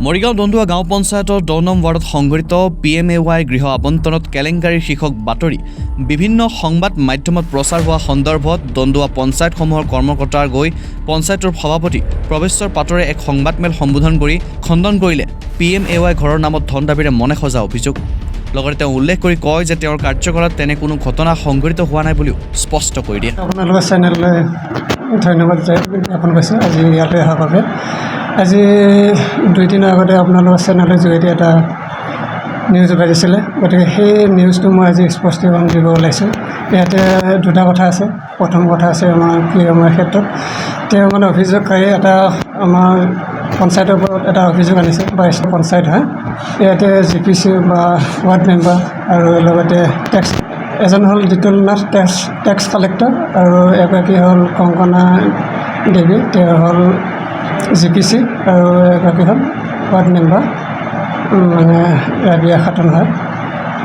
মৰিগাঁও দন্দুৱা গাঁও পঞ্চায়তৰ 10 নং ৱাৰ্ডত সংঘটিত PMAY গৃহ আবণ্টনত কেলেংকাৰীৰ শীৰ্ষক বাতৰি বিভিন্ন সংবাদ মাধ্যমত প্ৰচাৰ হোৱা সন্দৰ্ভত দন্দুৱা পঞ্চায়তসমূহৰ কৰ্মকৰ্তাৰ গৈ পঞ্চায়তৰ সভাপতি প্ৰৱেশ্বৰ পাটৰে এক সংবাদমেল সম্বোধন কৰি খণ্ডন কৰিলে PMAY ঘৰৰ নামত ধন দাবীৰে মনে সজা অভিযোগ। লগতে তেওঁ উল্লেখ কৰি কয় যে তেওঁৰ কাৰ্যকালত তেনে কোনো ঘটনা সংঘটিত হোৱা নাই বুলিও স্পষ্ট কৰি দিয়ে। আপোনালোকৰ চেনেললৈ ধন্যবাদ জ্ঞাপন কৰিছোঁ আজি ইয়ালৈ অহাৰ বাবে। আজি 2 দিনৰ আগতে আপোনালোকৰ চেনেলৰ জৰিয়তে এটা নিউজ পাইছিলে, গতিকে সেই নিউজটো মই আজি স্পষ্টীকৰণ দিব ওলাইছোঁ। ইয়াতে দুটা কথা আছে। প্ৰথম কথা আছে আমাৰ PMAY ক্ষেত্ৰত তেওঁ মানে অভিযোগকাৰী এটা আমাৰ পঞ্চায়তৰ ওপৰত এটা অভিযোগ আনিছে বা পঞ্চায়ত হয়। ইয়াতে GPC বা ৱাৰ্ড মেম্বাৰ আৰু লগতে এজন হ'ল দিতুল নাথ টেক্স কালেক্টৰ আৰু এগৰাকী হ'ল কংকনা দেৱী, তেওঁ হ'ল GPC আৰু এগৰাকী হ'ল ৱাৰ্ড মেম্বাৰ মানে ৰাবিয়া খাতুন হয়।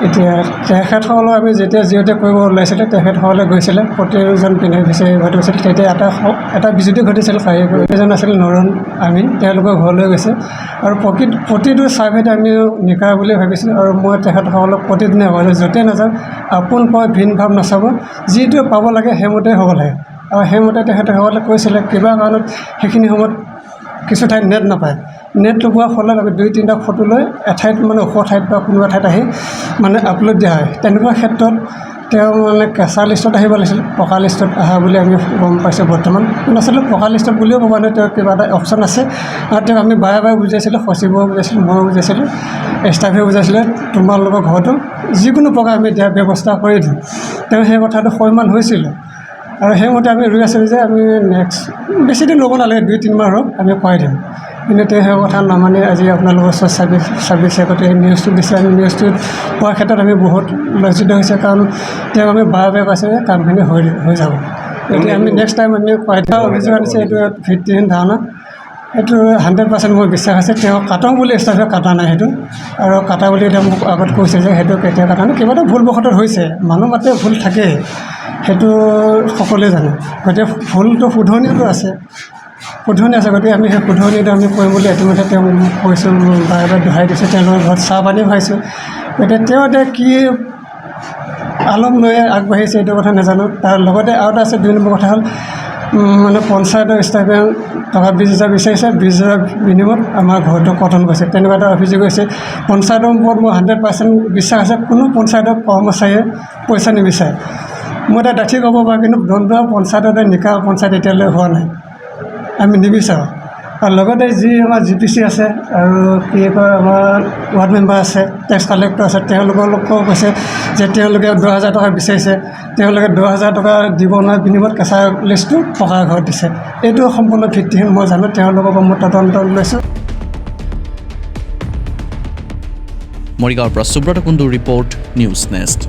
এতিয়া তেখেতসকলক আমি যেতিয়া যিহেতু কৰিব ওলাইছিলে তেখেতসকলে গৈছিলে, প্ৰতিজন বেনিফিচিয়াৰী ঘটি গৈছিল। তেতিয়া এটা বিজুতি ঘটিছিল। এজন আছিল নৰুণ আমিন, তেওঁলোকৰ ঘৰলৈ গৈছে আৰু প্ৰতিটো ছাৰ্ভেত আমি নিকা বুলি ভাবিছোঁ। আৰু মই তেখেতসকলক প্ৰতিদিনে ভাবোঁ য'তে নাযাওঁ আপোন পাই ভিন ভাৱ নাচাব, যিটো পাব লাগে সেইমতে হ'ব লাগে। আৰু সেইমতে তেখেতসকলে কৈছিলে কিবা কাৰণত সেইখিনি সময়ত কিছু ঠাইত নেট নাপায়। নেট লগোৱাৰ ফলত আমি 2-3টা ফটো লৈ এঠাইত মানে ওখ ঠাইত বা কোনোবা ঠাইত আহি মানে আপলোড দিয়া হয়। তেনেকুৱা ক্ষেত্ৰত তেওঁ মানে কেঁচা লিষ্টত আহিব লাগিছিল, পকা লিষ্টত অহা বুলি আমি গম পাইছোঁ বৰ্তমান। কিন্তু আচলতে পকা লিষ্টত বুলিও ক'ব নোৱাৰে, তেওঁৰ কিবা এটা অপশ্যন আছে। আৰু তেওঁক আমি বাৰে বাৰে বুজাইছিলোঁ, সচিবও বুজাইছিলোঁ, ময়ো বুজাইছিলোঁ, ষ্টাফেও বুজাইছিলে তোমালোকৰ ঘৰতো যিকোনো প্ৰকাৰ আমি দিয়াৰ ব্যৱস্থা কৰি দিম। তেওঁ সেই কথাটো সন্মান হৈছিলোঁ আৰু সেইমতে আমি ৰৈ আছিলোঁ যে আমি নেক্সট বেছিদিন ল'ব নালাগে, 2-3 মাহ ৰ'ব আমি কৰাই দিম। কিন্তু তেওঁ সেই কথা নামানি আজি আপোনালোকৰ 26 আগতে নিউজটো দিছে। আমি নিউজটো পোৱাৰ ক্ষেত্ৰত আমি বহুত লজ্জিত হৈছে, কাৰণ তেওঁক আমি বাৰে বাৰে কৈছোঁ যে কামখিনি হৈ যাব। গতিকে আমি নেক্সট টাইম আমি কৰাই দিয়া অভিযোগ আনিছে, এইটো ভিত্তিহীন ধাৰণা। সেইটো 100% মোৰ বিশ্বাস আছে। তেওঁ কাটক বুলি ষ্টাফে কাটা নাই সেইটো, আৰু কাটা বুলি তেওঁ মোক আগত কৈছে যে সেইটো কেতিয়া কাটা নাই, কিবা এটা ভুলবশতঃ হৈছে। মানুহ মাত্ৰে ভুল থাকেই, সেইটো সকলোৱে জানে। গতিকে ভুলটো শুধৰণিটো আছে, গতিকে আমি সেই শুধৰণিটো আমি কৰিম বুলি ইতিমধ্যে তেওঁ কৈছোঁ, বাৰে বাৰে দোহাই দিছোঁ। তেওঁলোকৰ ঘৰত চাহ পানী খুৱাইছোঁ। গতিকে তেওঁ এতিয়া কি আলম লৈ আগবাঢ়িছে এইটো কথা নাজানো। তাৰ লগতে আৰু এটা আছে, 2 নম্বৰ কথা হ'ল মানে পঞ্চায়তৰ ষ্টাফে টকা 20,000 বিচাৰিছে, 20,000 বিনিময়ত আমাৰ ঘৰটো কটন কৰিছে, তেনেকুৱা এটা অভিযোগ হৈছে। পঞ্চায়তৰ ওপৰত মোৰ 100% বিশ্বাস আছে। কোনো পঞ্চায়তৰ কৰ্মচাৰীয়ে পইচা নিবিচাৰে, মই এটা ডাঠি ক'ব পাৰোঁ। কিন্তু দন্দুৱা পঞ্চায়ততে নিকা পঞ্চায়ত এতিয়ালৈ হোৱা নাই, আমি নিবিচাৰোঁ। আৰু লগতে যি আমাৰ GPC আছে আৰু কি কয় আমাৰ ৱাৰ্ড মেম্বাৰ আছে, টেক্স কালেক্টৰ আছে, তেওঁলোককো কৈছে যে তেওঁলোকে 10,000 টকা বিচাৰিছে, তেওঁলোকে 10,000 টকা দিব নোৱাৰে, বিনিময়ত কেঁচা লিষ্টটো পকা ঘৰত দিছে। এইটো সম্পূৰ্ণ ভিত্তিহীন, মই জানো। তেওঁলোকৰ পৰা মই তদন্ত লৈছোঁ। মৰিগাঁৱৰ পৰা সুব্ৰত কুণ্ডুৰ ৰিপৰ্ট, নিউজ নেষ্ট।